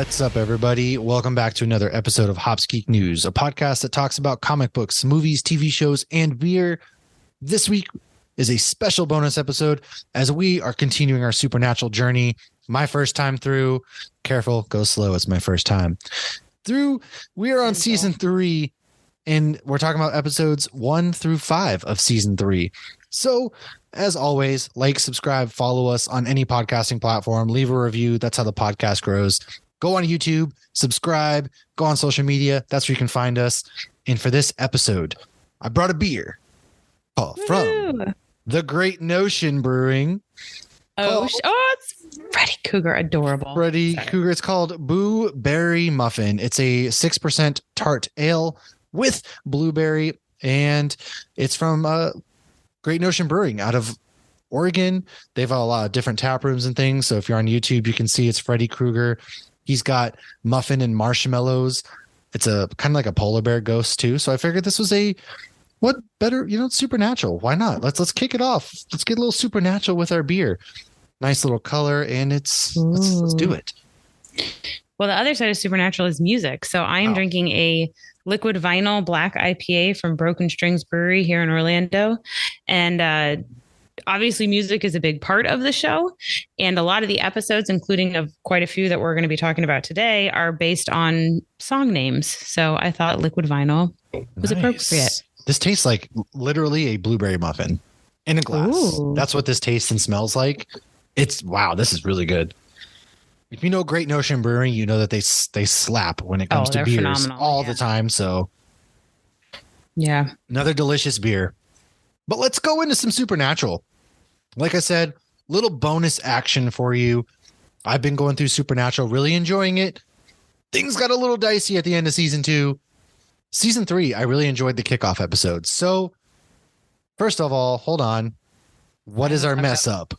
What's up, everybody? Welcome back to another episode of Hops Geek News, a podcast that talks about comic books, movies, TV shows, and beer. This week is a special bonus episode as we are continuing our supernatural journey. My first time through. Careful, go slow. It's my first time through. We are on season 3, and we're talking about episodes 1 through 5 of season 3. So, as always, like, subscribe, follow us on any podcasting platform, leave a review. That's how the podcast grows. Go on YouTube, subscribe, go on social media. That's where you can find us. And for this episode, I brought a beer from the Great Notion Brewing. It's Freddy Cougar. Adorable. Freddy Cougar. It's called Boo Berry Muffin. It's a 6% tart ale with blueberry, and it's from Great Notion Brewing out of Oregon. They've got a lot of different tap rooms and things. So if you're on YouTube, you can see it's Freddy Krueger. He's got muffin and marshmallows. It's a kind of like a polar bear ghost too. So I figured this was what better, supernatural. Why not? Let's kick it off. Let's get a little supernatural with our beer. Nice little color, and let's do it. Well, the other side of supernatural is music. So I am drinking a liquid vinyl black IPA from Broken Strings Brewery here in Orlando. And obviously music is a big part of the show. And a lot of the episodes, including of quite a few that we're going to be talking about today, are based on song names. So I thought liquid vinyl was appropriate. This tastes like literally a blueberry muffin in a glass. Ooh. That's what this tastes and smells like. Wow, this is really good. If you know Great Notion Brewing, you know that they slap when it comes to beers all the time. So yeah, another delicious beer. But let's go into some supernatural. Like I said, little bonus action for you. I've been going through Supernatural, really enjoying it. Things got a little dicey at the end of season 2. Season 3, I really enjoyed the kickoff episode. So first of all, hold on. What is our mess up?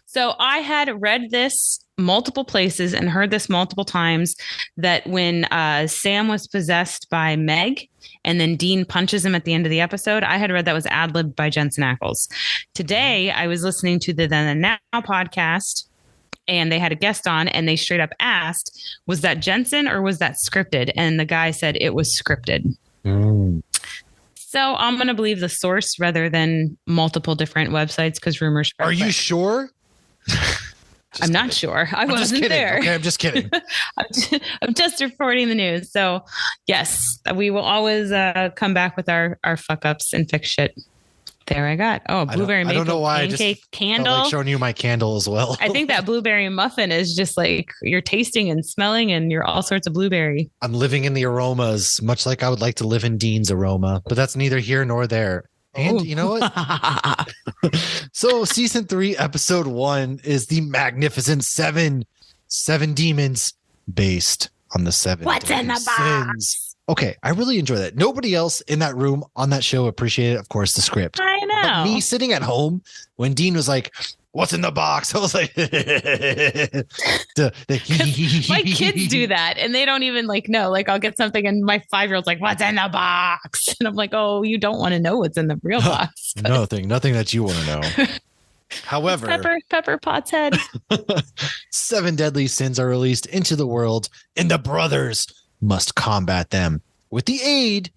So I had read this multiple places and heard this multiple times that when Sam was possessed by Meg and then Dean punches him at the end of the episode, I had read that was ad-libbed by Jensen Ackles. Today, I was listening to the Then and Now podcast, and they had a guest on, and they straight up asked, was that Jensen or was that scripted? And the guy said it was scripted. So I'm going to believe the source rather than multiple different websites because rumors spread. Are you sure? I'm not sure. I wasn't there. Okay, I'm just kidding. I'm just reporting the news. So yes, we will always come back with our fuck ups and fix shit. There I got. Oh, blueberry maple pancake candle. Felt like showing you my candle as well. I think that blueberry muffin is just like you're tasting and smelling and you're all sorts of blueberry. I'm living in the aromas, much like I would like to live in Dean's aroma, but that's neither here nor there. And you know what? So season 3, episode 1 is the Magnificent Seven. 7 demons based on the 7. What's in the box? Okay, I really enjoy that. Nobody else in that room on that show appreciated, of course, the script. I know. But me sitting at home when Dean was like, "What's in the box?" I was like, my kids do that and they don't even know. Like I'll get something and my 5-year-old's like, "What's in the box?" And I'm like, "Oh, you don't want to know what's in the real box." Nothing that you want to know. However, Pepper Potts head. 7 deadly sins are released into the world, and the brothers must combat them with the aid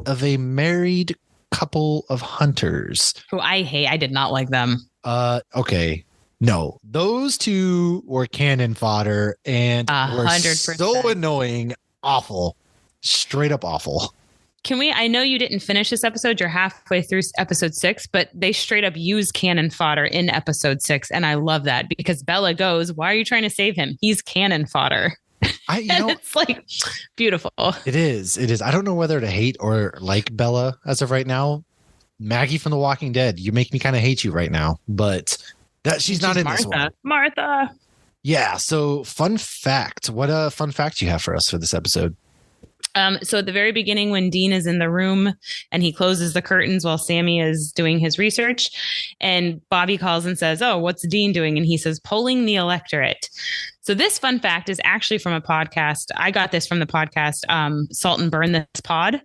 of a married couple of hunters. Who I hate. I did not like them. Okay. No, those two were cannon fodder and were 100%. so annoying, awful, straight up awful. I know you didn't finish this episode. You're halfway through episode 6, but they straight up use cannon fodder in episode 6. And I love that because Bella goes, "Why are you trying to save him? He's cannon fodder." It's like beautiful. It is. I don't know whether to hate or like Bella as of right now. Maggie from The Walking Dead, you make me kind of hate you right now, but she's not in Martha. this one. Martha. Yeah. So fun fact. What a fun fact you have for us for this episode. So at the very beginning, when Dean is in the room and he closes the curtains while Sammy is doing his research, and Bobby calls and says, "Oh, what's Dean doing?" And he says, "Polling the electorate." So this fun fact is actually from a podcast. I got this from the podcast, Salt and Burn This Pod.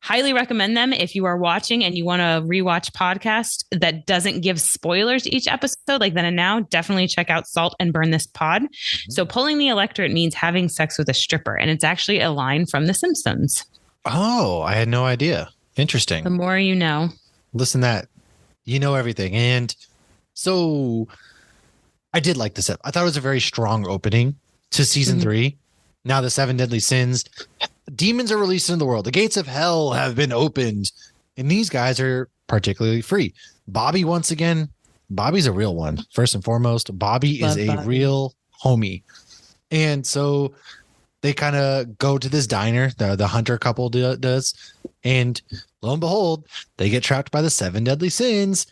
Highly recommend them if you are watching and you want to rewatch podcast that doesn't give spoilers each episode like then and now. Definitely check out Salt and Burn This Pod. So pulling the electorate means having sex with a stripper, and it's actually a line from The Simpsons. Oh, I had no idea. Interesting. The more you know. Listen, that you know everything. And so I did like this. I thought it was a very strong opening to season 3. Now the 7 deadly sins. Demons are released into the world. The gates of hell have been opened. And these guys are particularly free. Bobby, once again, Bobby's a real one. First and foremost, Bobby is a real homie. And so they kind of go to this diner, the Hunter couple does. And lo and behold, they get trapped by the 7 deadly sins.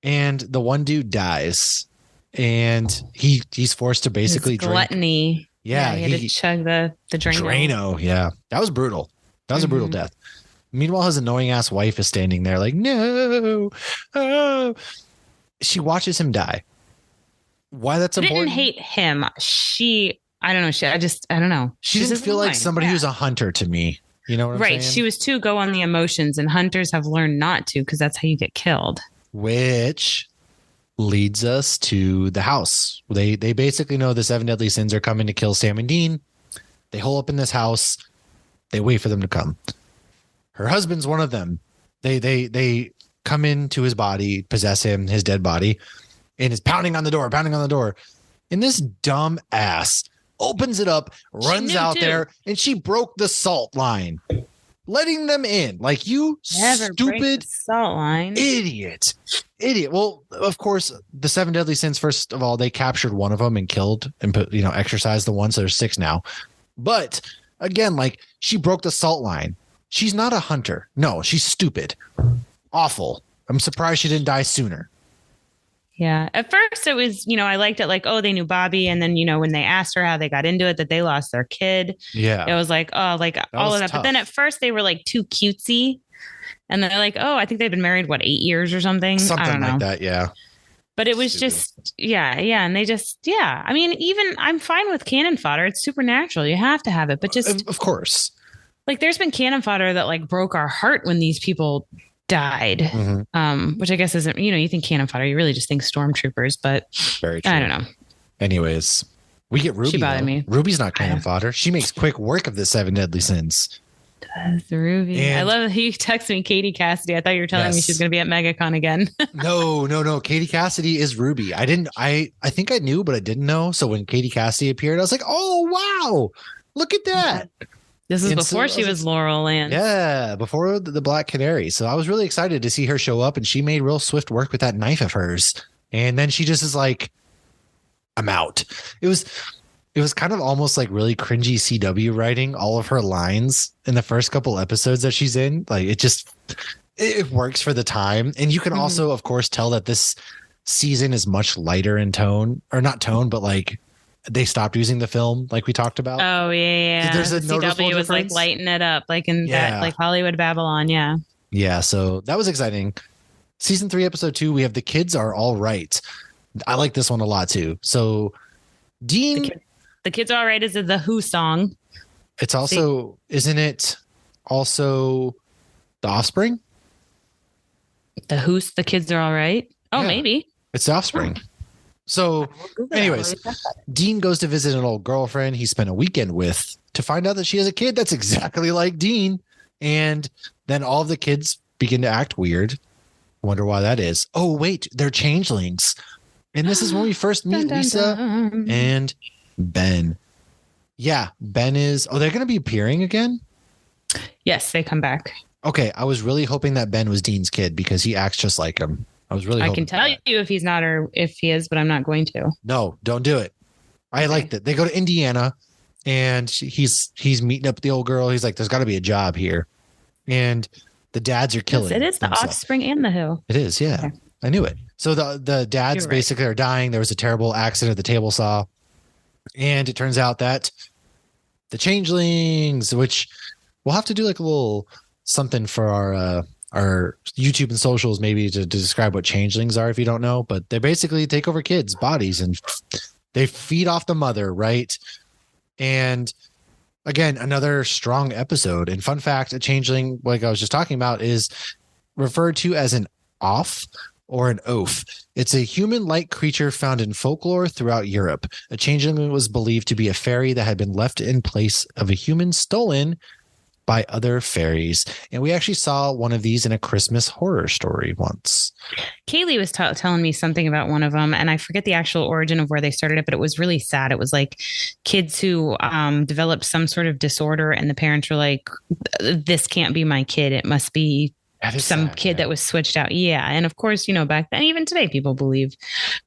And the one dude dies. And he's forced to basically drink. Gluttony. Yeah, he had to chug the Drano. Drano, yeah. That was brutal. That was a brutal death. Meanwhile, his annoying ass wife is standing there like, no. Oh. She watches him die. Why that's important? I didn't hate him. I don't know. I don't know. She didn't feel like somebody who's a hunter to me. You know what I'm saying? Right. She was too go on the emotions, and hunters have learned not to because that's how you get killed. Which leads us to the house. They basically know the 7 deadly sins are coming to kill Sam and Dean. They hole up in this house. They wait for them to come. Her husband's one of them. They come into his body, possess him, his dead body, and is pounding on the door. And this dumb ass opens it up, runs out there, and she broke the salt line, letting them in. Like, you stupid salt line idiot. Well, of course, the 7 deadly sins, first of all, they captured one of them and killed and exorcised the one. So there's 6 now. But again, like, she broke the salt line. She's not a hunter. No, she's stupid. Awful. I'm surprised she didn't die sooner. Yeah. At first it was, I liked it like, oh, they knew Bobby. And then, when they asked her how they got into it, that they lost their kid. Yeah. It was like, oh, like all of that. Tough. But then at first they were like too cutesy. And they're like, oh, I think they've been married, 8 years or something? Something I don't know. like that. Yeah. But it was just, yeah. And they just, yeah. I mean, even I'm fine with cannon fodder. It's supernatural. You have to have it. But just, of course, like, there's been cannon fodder that like broke our heart when these people died, which I guess isn't, you think cannon fodder, you really just think stormtroopers, but very true. I don't know. Anyways, we get Ruby. She bothered me. Ruby's not cannon fodder. She makes quick work of the 7 deadly sins. Does Ruby? And I love that you texted me Katie Cassidy. I thought you were telling me she's going to be at MegaCon again. No. Katie Cassidy is Ruby. I think I knew, but I didn't know. So when Katie Cassidy appeared, I was like, oh, wow, look at that. This is before she was Laurel Lance. Yeah, before the Black Canary. So I was really excited to see her show up, and she made real swift work with that knife of hers. And then she just is like, I'm out. It was kind of almost like really cringy CW writing, all of her lines in the first couple episodes that she's in. Like, it works for the time. And you can also, of course, tell that this season is much lighter in tone, or not tone, but like, they stopped using the film like we talked about. Oh yeah. There's a noticeable CW was difference. like lighting it up, like in that, like Hollywood Babylon. Yeah. Yeah. So that was exciting. Season 3, episode 2, we have The Kids Are All Right. I like this one a lot too. So Dean, The Kids Are All Right is the Who song. It's also, isn't it also The Offspring? The Who's The Kids Are All Right. Oh, yeah. Maybe it's The Offspring. So anyways, Dean goes to visit an old girlfriend he spent a weekend with to find out that she has a kid that's exactly like Dean. And then all of the kids begin to act weird. Wonder why that is. Oh, wait, they're changelings. And this is when we first meet Lisa and Ben. Yeah, Ben is... Oh, they're going to be appearing again? Yes, they come back. Okay, I was really hoping that Ben was Dean's kid because he acts just like him. I can tell you if he's not or if he is, but I'm not going to. No, don't do it. I liked it. They go to Indiana and he's meeting up with the old girl. He's like, there's got to be a job here. And the dads are killing. Yes, it is the Offspring and the Who. It is, yeah. Okay. I knew it. So the dads basically are dying. There was a terrible accident at the table saw. And it turns out that the changelings, which we'll have to do like a little something for our YouTube and socials, maybe to describe what changelings are if you don't know, but they basically take over kids' bodies and they feed off the mother, right? And Again, another strong episode. And fun fact, a changeling, like I was just talking about, is referred to as an off or an oaf. It's a human-like creature found in folklore throughout Europe. A changeling was believed to be a fairy that had been left in place of a human stolen by other fairies. And we actually saw one of these in a Christmas horror story once. Kaylee was telling me something about one of them, and I forget the actual origin of where they started it, but it was really sad. It was like kids who developed some sort of disorder, and the parents were like, this can't be my kid. It must be some sad, kid that was switched out. Yeah. And of course, back then, even today, people believe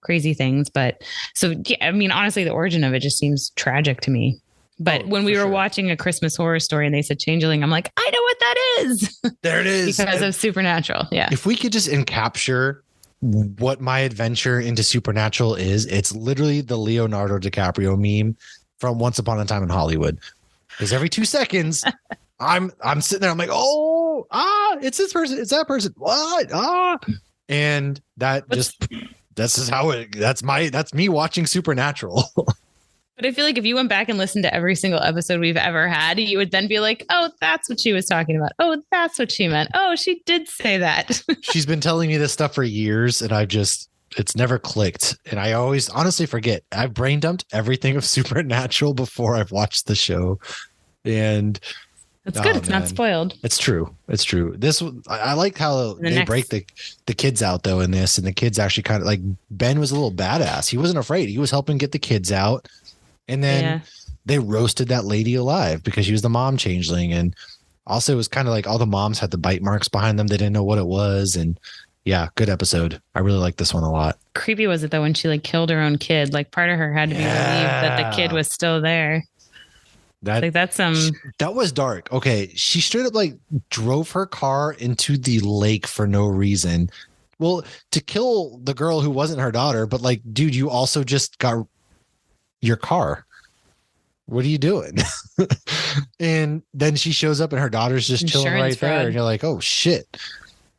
crazy things. But so, yeah, I mean, honestly, the origin of it just seems tragic to me. But when we were watching A Christmas Horror Story and they said changeling, I'm like, I know what that is. There it is. Because of Supernatural. Yeah. If we could just encapture what my adventure into Supernatural is, it's literally the Leonardo DiCaprio meme from Once Upon a Time in Hollywood. Because every 2 seconds, I'm sitting there, I'm like, it's this person, it's that person. What? And that's me watching Supernatural. But I feel like if you went back and listened to every single episode we've ever had, you would then be like, oh, that's what she was talking about. Oh, that's what she meant. Oh, she did say that. She's been telling me this stuff for years, and it's never clicked. And I always honestly forget. I've brain dumped everything of Supernatural before I've watched the show. And that's good. It's not spoiled. It's true. It's true. I like how they break the kids out though in this, and the kids actually kind of like Ben was a little badass. He wasn't afraid. He was helping get the kids out. And then they roasted that lady alive because she was the mom changeling. And also it was kind of like all the moms had the bite marks behind them. They didn't know what it was. And yeah, good episode. I really like this one a lot. Creepy was it though when she like killed her own kid? Like part of her had to be relieved that the kid was still there. That was dark. Okay. She straight up like drove her car into the lake for no reason. Well, to kill the girl who wasn't her daughter, but like, dude, you also just got your car. What are you doing? And then she shows up and her daughter's just chilling right there, and you're like, oh shit.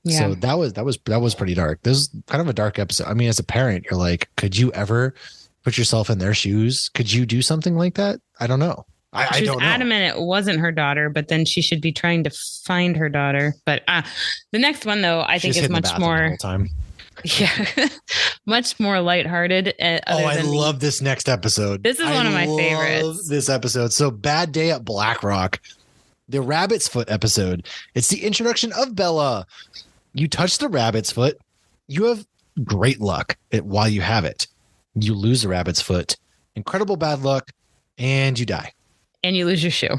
Yeah. So that was pretty dark. This is kind of a dark episode. I mean, as a parent, you're like, could you ever put yourself in their shoes? Could you do something like that? I don't know. She was adamant it wasn't her daughter, but then she should be trying to find her daughter. But the next one, though, I think is much more. Yeah, much more lighthearted. I love this next episode. This is one of my favorites. This episode. So Bad Day at Black Rock, the rabbit's foot episode. It's the introduction of Bella. You touch the rabbit's foot, you have great luck while you have it. You lose the rabbit's foot, incredible bad luck, and you die. And you lose your shoe.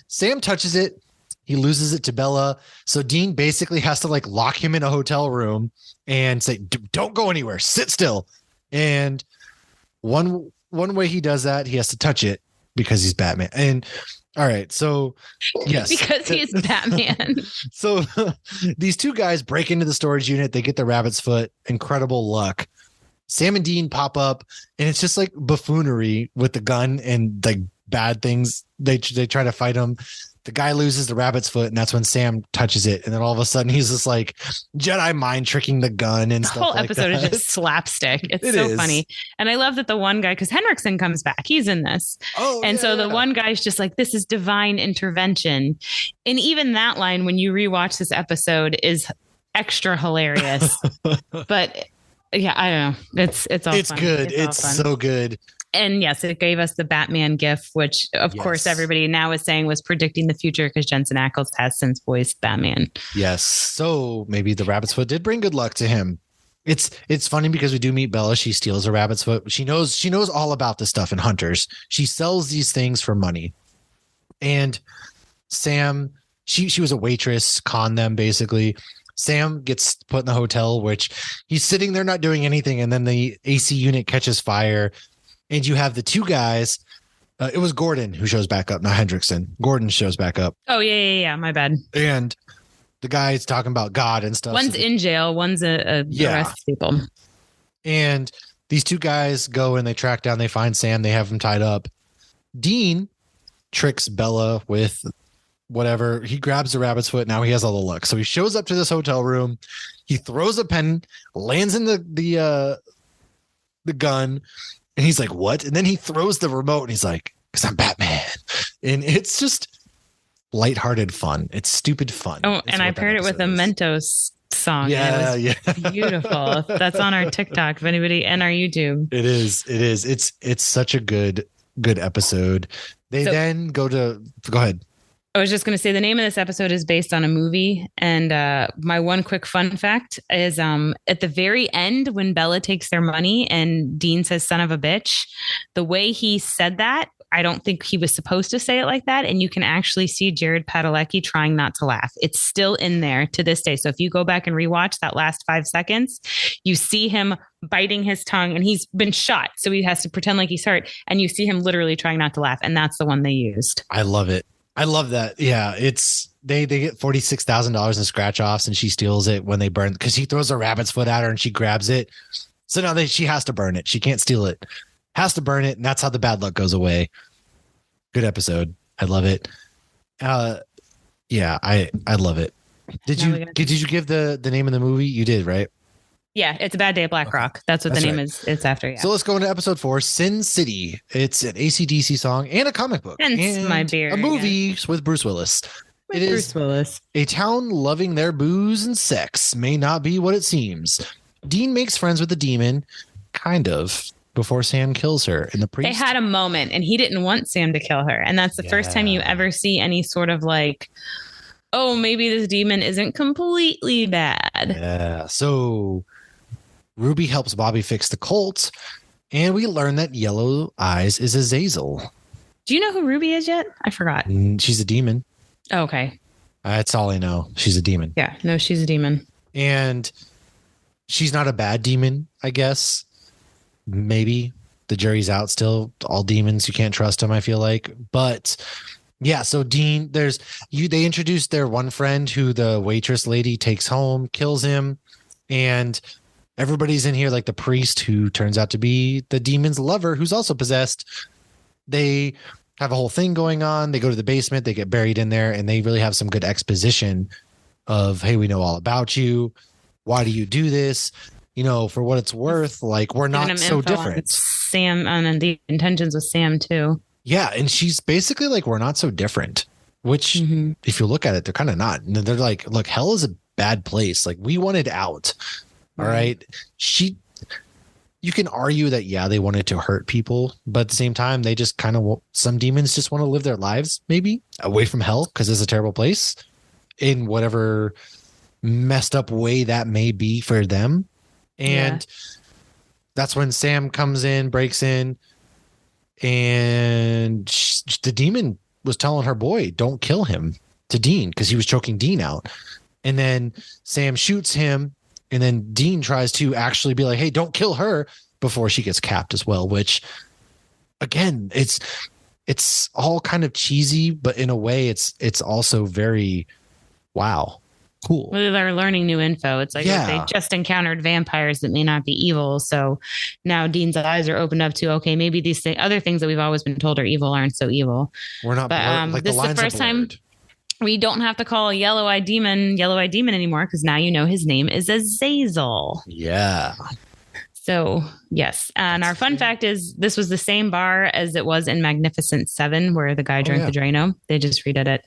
Sam touches it. He loses it to Bella. So Dean basically has to like lock him in a hotel room and say, don't go anywhere. Sit still. And one way he does that, he has to touch it because he's Batman. And all right. So yes, because he's Batman. So these two guys break into the storage unit. They get the rabbit's foot. Incredible luck. Sam and Dean pop up, and it's just like buffoonery with the gun and like bad things. They try to fight him. The guy loses the rabbit's foot, and that's when Sam touches it. And then all of a sudden, he's just like Jedi mind tricking the gun and stuff. The whole episode is just slapstick. It's so funny. And I love that the one guy, because Henriksen comes back, he's in this. So the one guy's just like, this is divine intervention. And even that line, when you rewatch this episode, is extra hilarious. But yeah, I don't know. It's all It's fun. Good. It's so good. And yes, it gave us the Batman gif, which of course everybody now is saying was predicting the future because Jensen Ackles has since voiced Batman. Yes. So maybe the rabbit's foot did bring good luck to him. It's funny because we do meet Bella. She steals a rabbit's foot. She knows all about this stuff in Hunters. She sells these things for money. And Sam, she was a waitress, conned them basically. Sam gets put in the hotel, which he's sitting there not doing anything. And then the AC unit catches fire. And you have the two guys. It was Gordon who shows back up, not Hendrickson. Gordon shows back up. Oh, yeah. My bad. And the guy's talking about God and stuff. One's in jail. One's arrests people. And these two guys go and they track down. They find Sam. They have him tied up. Dean tricks Bella with whatever. He grabs the rabbit's foot. Now he has all the luck. So he shows up to this hotel room. He throws a pen, lands in the gun. And he's like, what? And then he throws the remote and he's like, because I'm Batman. And it's just lighthearted fun. It's stupid fun. Oh, It's and I what that paired it with a episode is. Mentos song. Yeah, And it was yeah. beautiful. That's on our TikTok, if anybody, and our YouTube. It is. It is. It's such a good episode. They then go ahead. I was just going to say the name of this episode is based on a movie. And my one quick fun fact is at the very end, when Bella takes their money and Dean says, son of a bitch, the way he said that, I don't think he was supposed to say it like that. And you can actually see Jared Padalecki trying not to laugh. It's still in there to this day. So if you go back and rewatch that last 5 seconds, you see him biting his tongue and he's been shot. So he has to pretend like he's hurt. And you see him literally trying not to laugh. And that's the one they used. I love it. I love that. Yeah, it's they get $46,000 in scratch offs, and she steals it when they burn because he throws a rabbit's foot at her and she grabs it. So now she has to burn it. She can't steal it. Has to burn it, and that's how the bad luck goes away. Good episode. I love it. Yeah, I love it. Did you give the name of the movie? You did, right? Yeah, it's a bad day at Black Rock. That's what the name is. It's after. Yeah. So let's go into episode 4, Sin City. It's an AC/DC song and a comic book. And my beer. A movie with Bruce Willis. Bruce Willis. A town loving their booze and sex may not be what it seems. Dean makes friends with the demon, kind of, before Sam kills her. And the priest. They had a moment, and he didn't want Sam to kill her, and that's the first time you ever see any sort of like, oh, maybe this demon isn't completely bad. Yeah. So Ruby helps Bobby fix the cult, and we learn that Yellow Eyes is Azazel. Do you know who Ruby is yet? I forgot. She's a demon. Oh, okay. That's all I know. She's a demon. Yeah. No, she's a demon. And she's not a bad demon, I guess. Maybe. The jury's out still. All demons, you can't trust them, I feel like. But yeah, so Dean, they introduced their one friend who the waitress lady takes home, kills him, and everybody's in here, like the priest who turns out to be the demon's lover, who's also possessed. They have a whole thing going on. They go to the basement, they get buried in there, and they really have some good exposition of, hey, we know all about you. Why do you do this? You know, for what it's worth, like, we're not so different. Sam, and the intentions with Sam too. Yeah, and she's basically like, we're not so different, which if you look at it, they're kind of not. And they're like, look, hell is a bad place. Like, we wanted out. All right. You can argue that, yeah, they wanted to hurt people, but at the same time, they just kind of, some demons just want to live their lives maybe away from hell because it's a terrible place in whatever messed up way that may be for them. And that's when Sam comes in, breaks in, and the demon was telling her boy, don't kill him, to Dean, because he was choking Dean out. And then Sam shoots him. And then Dean tries to actually be like, hey, don't kill her, before she gets capped as well, which, again, it's all kind of cheesy, but in a way it's also very, wow, cool. Well, they're learning new info. It's like they just encountered vampires that may not be evil. So now Dean's eyes are opened up to, okay, maybe these other things that we've always been told are evil aren't so evil. We're not, but this is the first time we don't have to call a yellow-eyed demon anymore, because now you know his name is Azazel. Yeah. So, yes. And our fun fact is this was the same bar as it was in Magnificent Seven, where the guy drank the Drano. They just redid it.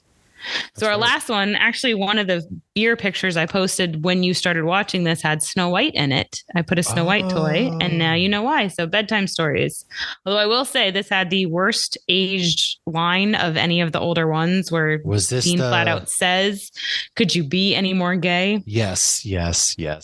So our last one, actually, one of the beer pictures I posted when you started watching this had Snow White in it. I put a Snow White toy, and now you know why. So bedtime stories. Although I will say this had the worst aged line of any of the older ones, where Dean flat out says, could you be any more gay? Yes.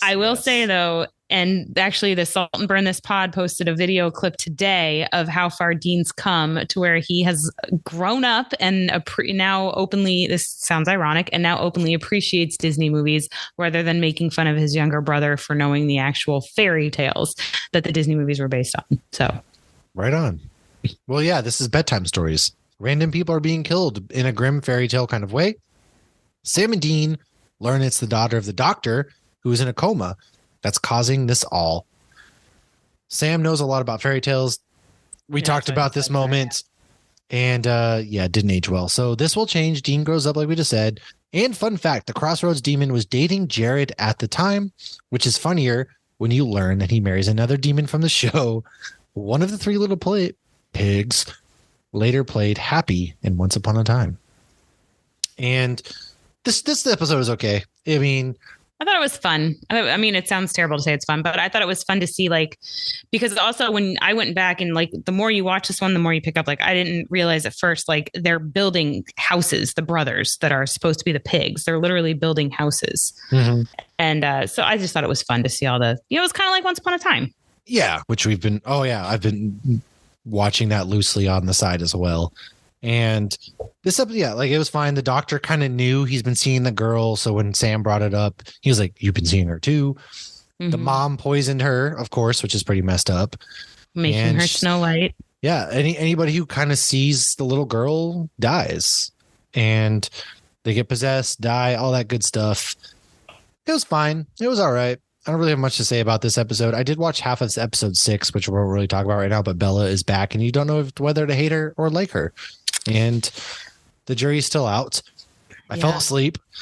I will say, though, and actually the Salt and Burn This Pod posted a video clip today of how far Dean's come to where he has grown up and now openly, this sounds ironic, and now openly appreciates Disney movies rather than making fun of his younger brother for knowing the actual fairy tales that the Disney movies were based on. So, right on. Well, yeah, this is bedtime stories. Random people are being killed in a grim fairy tale kind of way. Sam and Dean learn it's the daughter of the doctor who is in a coma that's causing this all. Sam knows a lot about fairy tales. We talked about this moment, and it didn't age well. So this will change. Dean grows up, like we just said. And fun fact, the Crossroads demon was dating Jared at the time, which is funnier when you learn that he marries another demon from the show, one of the three little pigs. later played Happy in Once Upon a Time. And this episode is okay. I mean, I thought it was fun. I mean, it sounds terrible to say it's fun, but I thought it was fun to see, like, because also when I went back and like, the more you watch this one, the more you pick up, like, I didn't realize at first, like, they're building houses, the brothers that are supposed to be the pigs. They're literally building houses. mm-hmm. And so I just thought it was fun to see all the, it was kind of like Once Upon a Time. Yeah. Which I've been watching that loosely on the side as well. And this episode, yeah, like it was fine. The doctor kind of knew he's been seeing the girl. So when Sam brought it up, he was like, you've been seeing her too. Mm-hmm. The mom poisoned her, of course, which is pretty messed up. Making her Snow White. Yeah. Anybody who kind of sees the little girl dies and they get possessed, die, all that good stuff. It was fine. It was all right. I don't really have much to say about this episode. I did watch half of episode 6, which we won't really talk about right now, but Bella is back and you don't know whether to hate her or like her. And the jury's still out. I fell asleep. I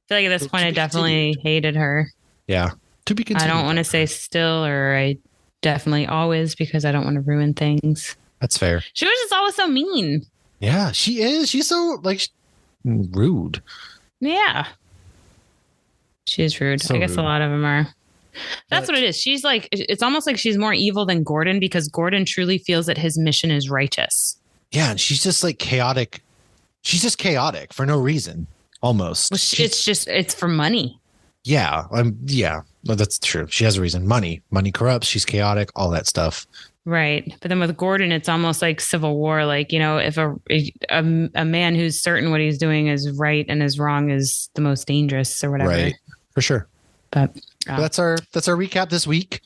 feel like at this point, I definitely hated her. Yeah. To be continued. I don't want to say still, or I definitely always, because I don't want to ruin things. That's fair. She was just always so mean. Yeah, she is. She's so like rude. Yeah. She is rude. So I guess rude. A lot of them are. That's what it is. She's like, it's almost like she's more evil than Gordon because Gordon truly feels that his mission is righteous. Yeah, and she's just like chaotic. She's just chaotic for no reason, almost. Well, it's for money. Yeah, yeah, well, that's true. She has a reason. Money corrupts. She's chaotic. All that stuff. Right, but then with Gordon, it's almost like civil war. Like, you know, if a man who's certain what he's doing is right and is wrong is the most dangerous or whatever. Right, for sure. But that's our recap this week.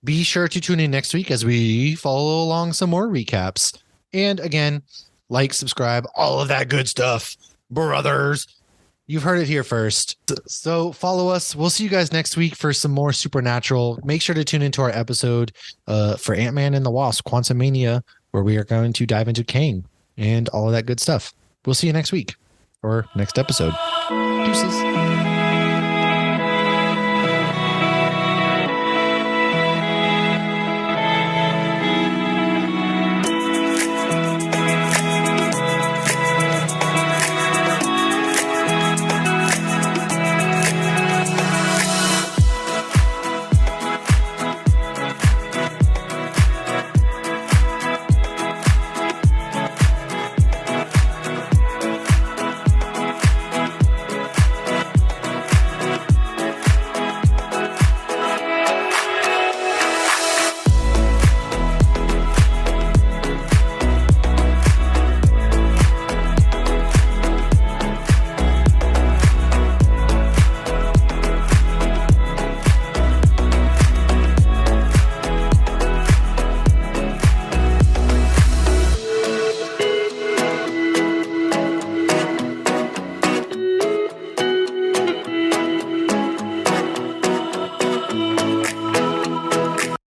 Be sure to tune in next week as we follow along some more recaps. And again, like, subscribe, all of that good stuff, brothers. You've heard it here first. So follow us. We'll see you guys next week for some more Supernatural. Make sure to tune into our episode for Ant-Man and the Wasp, Quantumania, where we are going to dive into Kang and all of that good stuff. We'll see you next week or next episode. Deuces.